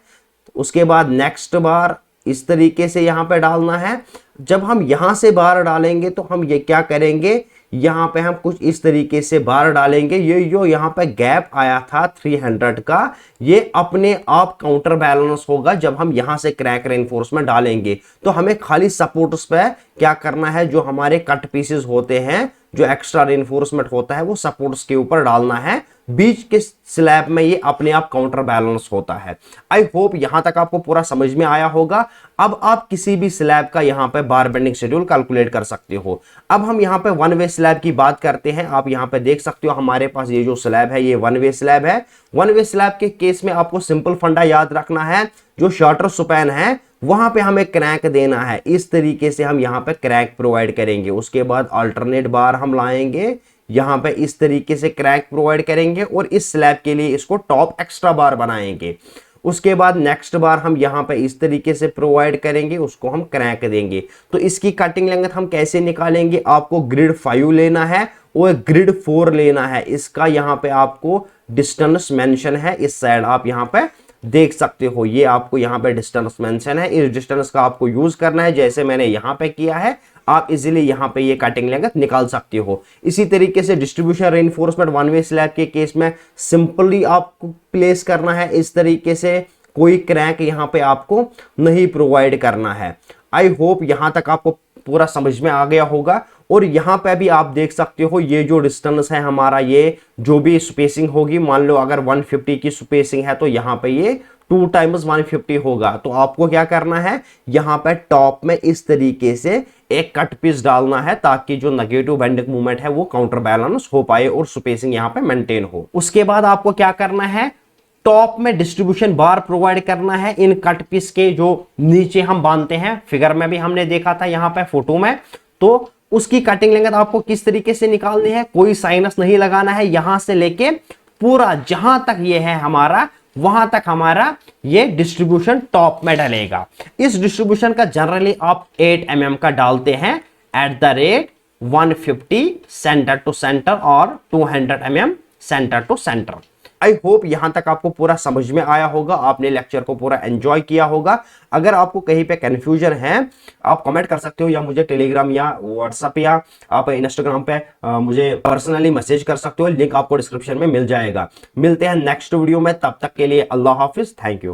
उसके बाद नेक्स्ट बार इस तरीके से यहां पे डालना है। जब हम यहां से बार डालेंगे तो हम ये क्या करेंगे, यहां पे हम कुछ इस तरीके से बार डालेंगे। ये जो यहां पे गैप आया था 300 का, ये अपने आप काउंटर बैलेंस होगा जब हम यहां से क्रैक रेनफोर्समेंट डालेंगे। तो हमें खाली सपोर्ट्स पे क्या करना है, जो हमारे कट पीसेस होते हैं, जो एक्स्ट्रा रेनफोर्समेंट होता है वो सपोर्ट्स के ऊपर डालना है। बीच के स्लैब में ये अपने आप काउंटर बैलेंस होता है। आई होप यहां तक आपको पूरा समझ में आया होगा। अब आप किसी भी स्लैब का यहां पे बार बेंडिंग शेड्यूल कैलकुलेट कर सकते हो। अब हम यहां पे वन वे स्लैब की बात करते हैं। आप यहां पे देख सकते हो हमारे पास ये जो स्लैब है ये वन वे स्लैब है। वन वे स्लैब के केस में आपको सिंपल फंडा याद रखना है, जो शॉर्टर स्पैन है वहां पे हमें क्रैक देना है। इस तरीके से हम यहां पे क्रैक प्रोवाइड करेंगे। उसके बाद अल्टरनेट बार हम लाएंगे, यहां पे इस तरीके से क्रैक प्रोवाइड करेंगे और इस स्लैब के लिए इसको टॉप एक्स्ट्रा बार बनाएंगे। उसके बाद नेक्स्ट बार हम यहां पे इस तरीके से प्रोवाइड करेंगे, उसको हम क्रैक देंगे। तो इसकी कटिंग लेंथ हम कैसे निकालेंगे, आपको ग्रिड 5 लेना है और ग्रिड 4 लेना है। इसका यहां पे आपको डिस्टेंस मेंशन है, इस साइड आप यहां पे देख सकते हो, ये आपको यहां पे डिस्टेंस मेंशन है। इस डिस्टेंस का आपको यूज करना है, जैसे मैंने यहां पे किया है। आप इजीली यहां पे ये कटिंग लेंथ निकाल सकते हो। इसी तरीके से distribution reinforcement one way slab के केस में सिंपली आपको प्लेस करना है इस तरीके से, कोई क्रैक यहां पे आपको नहीं प्रोवाइड करना है। आई होप यहां तक आपको पूरा समझ में आ गया होगा। और यहां पे भी आप देख सकते हो ये जो डिस्टेंस है हमारा, ये जो भी स्पेसिंग होगी, मान लो अगर 150 की स्पेसिंग है तो यहां पे ये 2 टाइम्स 150 होगा। तो आपको क्या करना है, यहां पे टॉप में इस तरीके से एक कट पीस डालना है, ताकि जो नेगेटिव बेंडिंग मूवमेंट है वो काउंटर बैलेंस हो पाए और स्पेसिंग यहां पे मेंटेन हो। उसके बाद आपको क्या करना है, टॉप में डिस्ट्रीब्यूशन बार प्रोवाइड करना है इन कट पीस के जो नीचे हम बांधते हैं, फिगर में भी हमने देखा था यहां पे फोटो में। तो उसकी कटिंग लेंथ आपको किस तरीके से निकालनी है, कोई साइनस नहीं लगाना है, यहां से लेके पूरा जहां तक ये है हमारा, वहां तक हमारा ये डिस्ट्रीब्यूशन टॉप में डलेगा। इस डिस्ट्रीब्यूशन का जनरली आप 8 mm का डालते हैं at the rate 150 centre to centre और 200 mm centre to centre. I hope यहां तक आपको पूरा समझ में आया होगा, आपने लेक्चर को पूरा एंजॉय किया होगा। अगर आपको कहीं पे कंफ्यूजन है आप कमेंट कर सकते हो, या मुझे टेलीग्राम या व्हाट्सएप या आप इंस्टाग्राम पे मुझे पर्सनली मैसेज कर सकते हो, लिंक आपको डिस्क्रिप्शन में मिल जाएगा। मिलते हैं नेक्स्ट वीडियो में, तब तक के लिए अल्लाह हाफिज, थैंक यू।